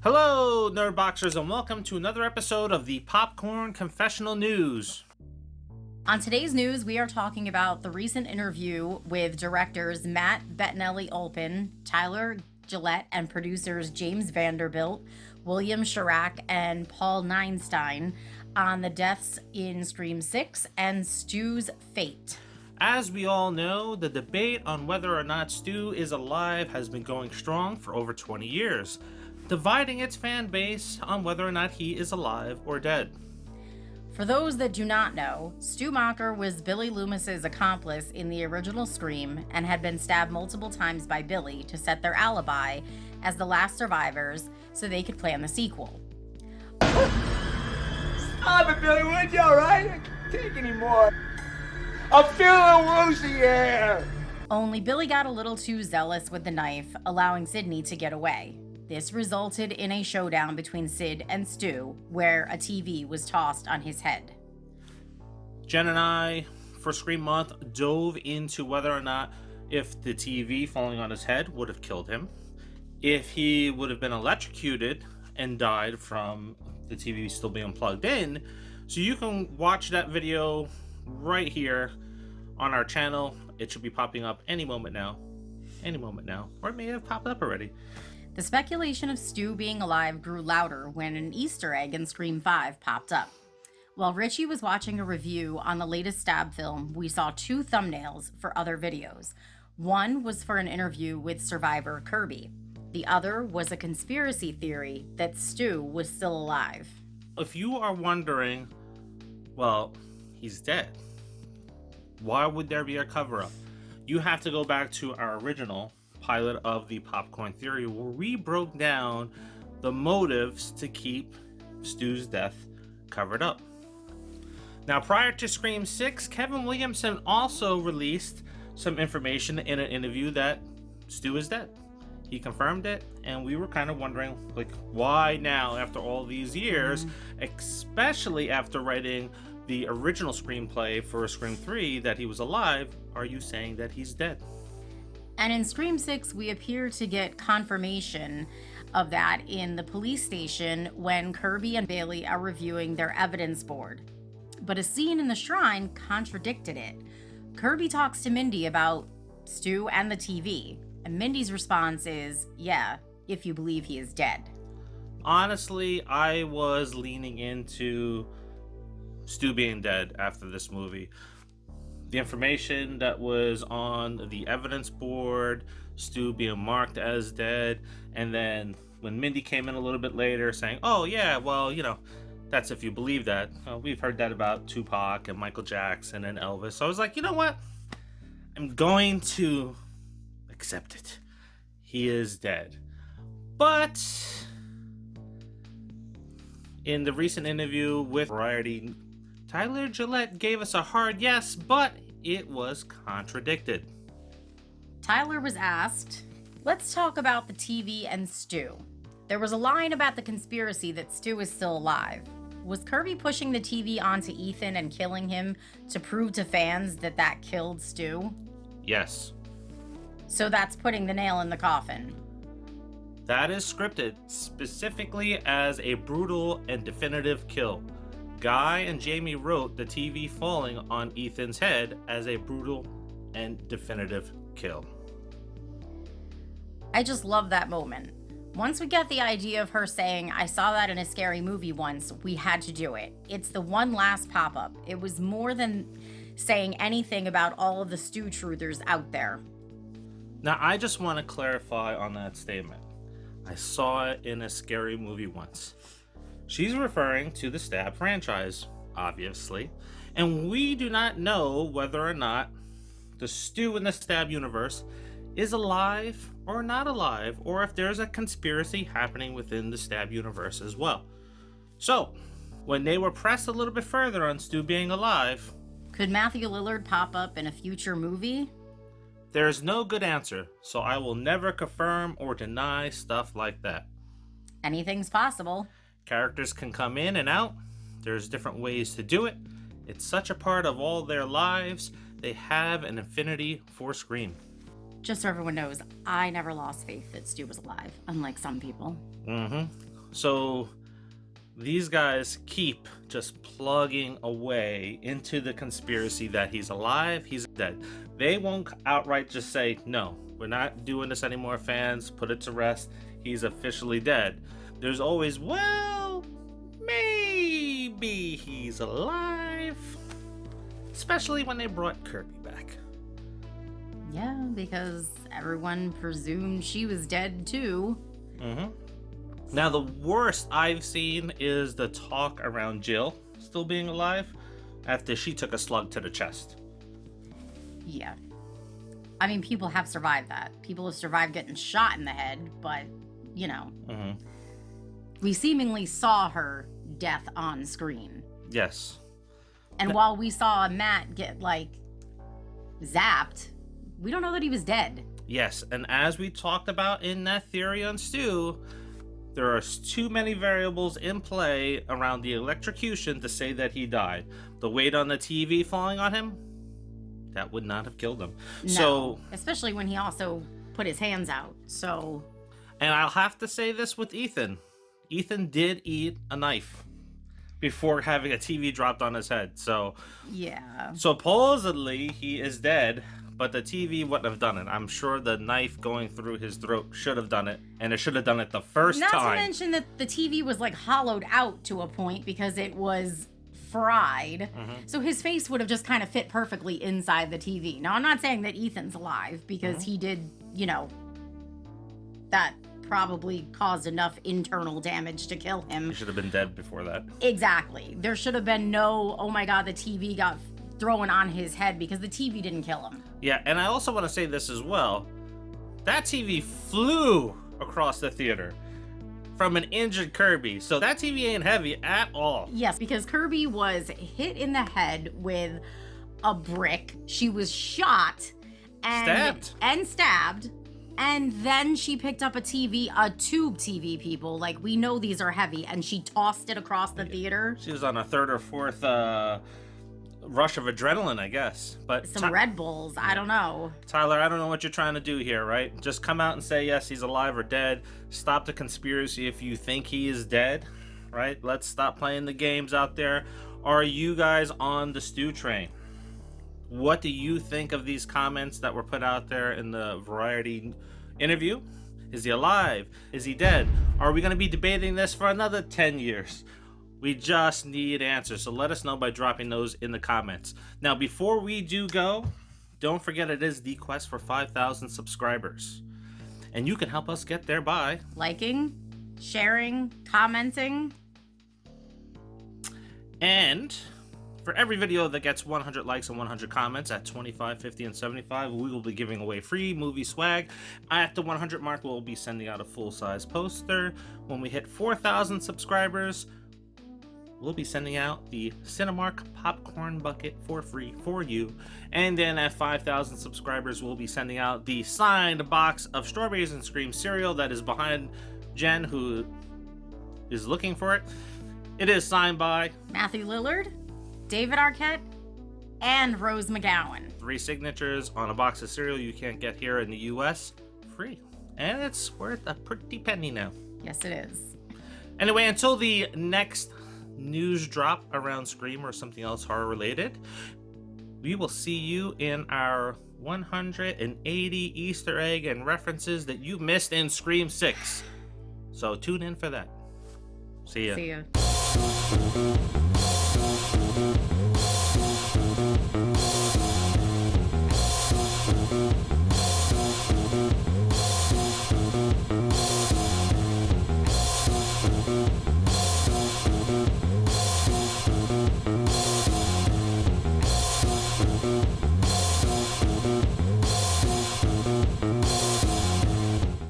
Hello, Nerdboxers, and welcome to another episode of the Popcorn Confessional News. On today's news, we are talking about the recent interview with directors Matt Bettinelli-Olpin, Tyler Gillette, and producers James Vanderbilt, William Chirac, and Paul Neinstein on the deaths in Scream 6 and Stu's fate. As we all know, the debate on whether or not Stu is alive has been going strong for over 20 years, dividing its fan base on whether or not he is alive or dead. For those that do not know, Stu Macher was Billy Loomis's accomplice in the original Scream and had been stabbed multiple times by Billy to set their alibi as the last survivors so they could plan the sequel. Stop it, Billy, would you, alright? I can't take anymore. I'm feeling woozy here. Only Billy got a little too zealous with the knife, allowing Sidney to get away. This resulted in a showdown between Sid and Stu, where a TV was tossed on his head. Jenn and I, for Scream Month, dove into whether or not if the TV falling on his head would have killed him, if he would have been electrocuted and died from the TV still being plugged in. So you can watch that video right here on our channel. It should be popping up any moment now, or it may have popped up already. The speculation of Stu being alive grew louder when an Easter egg in Scream 5 popped up. While Richie was watching a review on the latest Stab film, we saw two thumbnails for other videos. One was for an interview with survivor Kirby. The other was a conspiracy theory that Stu was still alive. If you are wondering, well, he's dead. Why would there be a cover-up? You have to go back to our original pilot of the Popcorn Theory, where we broke down the motives to keep Stu's death covered up. Now, prior to Scream 6, Kevin Williamson also released some information in an interview that Stu is dead. He confirmed it, and we were kind of wondering, like, why now, after all these years, especially after writing the original screenplay for Scream 3 that he was alive, are you saying that he's dead? And in Scream 6, we appear to get confirmation of that in the police station when Kirby and Bailey are reviewing their evidence board. But a scene in the shrine contradicted it. Kirby talks to Mindy about Stu and the TV, and Mindy's response is, yeah, if you believe he is dead. Honestly, I was leaning into Stu being dead after this movie. The information that was on the evidence board, Stu being marked as dead, and then when Mindy came in a little bit later saying, oh yeah, well, you know, that's if you believe that. We've heard that about Tupac and Michael Jackson and Elvis. So I was like, you know what? I'm going to accept it. He is dead. But in the recent interview with Variety, Tyler Gillette gave us a hard yes, but it was contradicted. Tyler was asked, let's talk about the TV and Stu. There was a line about the conspiracy that Stu is still alive. Was Kirby pushing the TV onto Ethan and killing him to prove to fans that that killed Stu? Yes. So that's putting the nail in the coffin. That is scripted specifically as a brutal and definitive kill. Guy and Jamie wrote the TV falling on Ethan's head as a brutal and definitive kill. I just love that moment. Once we get the idea of her saying, I saw that in a scary movie once, we had to do it. It's the one last pop-up. It was more than saying anything about all of the Stu truthers out there. Now, I just want to clarify on that statement. I saw it in a scary movie once. She's referring to the Stab franchise, obviously, and we do not know whether or not the Stu in the Stab universe is alive or not alive, or if there's a conspiracy happening within the Stab universe as well. So, when they were pressed a little bit further on Stu being alive, could Matthew Lillard pop up in a future movie? There's no good answer, so I will never confirm or deny stuff like that. Anything's possible. Characters can come in and out. There's different ways to do it. It's such a part of all their lives. They have an affinity for Scream. Just so everyone knows, I never lost faith that Stu was alive, unlike some people. So these guys keep just plugging away into the conspiracy that he's alive, he's dead. They won't outright just say, no, we're not doing this anymore, fans, put it to rest, he's officially dead. There's always, well, maybe he's alive. Especially when they brought Kirby back. Yeah, because everyone presumed she was dead too. Mm-hmm. Now, the worst I've seen is the talk around Jill still being alive after she took a slug to the chest. Yeah. I mean, people have survived that. People have survived getting shot in the head, but, you know. Mm-hmm. We seemingly saw her death on screen. Yes. And while we saw Matt get, like, zapped, we don't know that he was dead. Yes, and as we talked about in that theory on Stu, there are too many variables in play around the electrocution to say that he died. The weight on the TV falling on him, that would not have killed him. No, so, especially when he also put his hands out, so... And I'll have to say this with Ethan. Ethan did eat a knife before having a TV dropped on his head, so... Yeah. Supposedly, he is dead, but the TV wouldn't have done it. I'm sure the knife going through his throat should have done it, and it should have done it the first time. Not to mention that the TV was, like, hollowed out to a point because it was fried. Mm-hmm. So his face would have just kind of fit perfectly inside the TV. Now, I'm not saying that Ethan's alive because he did, you know, that probably caused enough internal damage to kill him. He should have been dead before that. Exactly. There should have been no, oh my God, the TV got thrown on his head, because the TV didn't kill him. Yeah, and I also want to say this as well. That TV flew across the theater from an injured Kirby, so that TV ain't heavy at all. Yes, because Kirby was hit in the head with a brick. She was shot and stabbed. And then she picked up a TV, a tube TV, people. Like, we know these are heavy, and she tossed it across the theater. She was on a third or fourth rush of adrenaline, I guess. But some Red Bulls, I don't know. Tyler, I don't know what you're trying to do here, right? Just come out and say, yes, he's alive or dead. Stop the conspiracy if you think he is dead, right? Let's stop playing the games out there. Are you guys on the Stu train? What do you think of these comments that were put out there in the Variety interview? Is he alive? Is he dead? Are we going to be debating this for another 10 years? We just need answers, so let us know by dropping those in the comments. Now, before we do go, don't forget it is the quest for 5,000 subscribers. And you can help us get there by liking, sharing, commenting. And for every video that gets 100 likes and 100 comments at 25, 50, and 75, we will be giving away free movie swag. At the 100 mark, we'll be sending out a full-size poster. When we hit 4,000 subscribers, we'll be sending out the Cinemark popcorn bucket for free for you. And then at 5,000 subscribers, we'll be sending out the signed box of Strawberries and Scream cereal that is behind Jen, who is looking for it. It is signed by Matthew Lillard, David Arquette, and Rose McGowan. 3 signatures on a box of cereal you can't get here in the US. Free. And it's worth a pretty penny now. Yes, it is. Anyway, until the next news drop around Scream or something else horror related, we will see you in our 180 Easter egg and references that you missed in Scream 6. So tune in for that. See ya. See ya.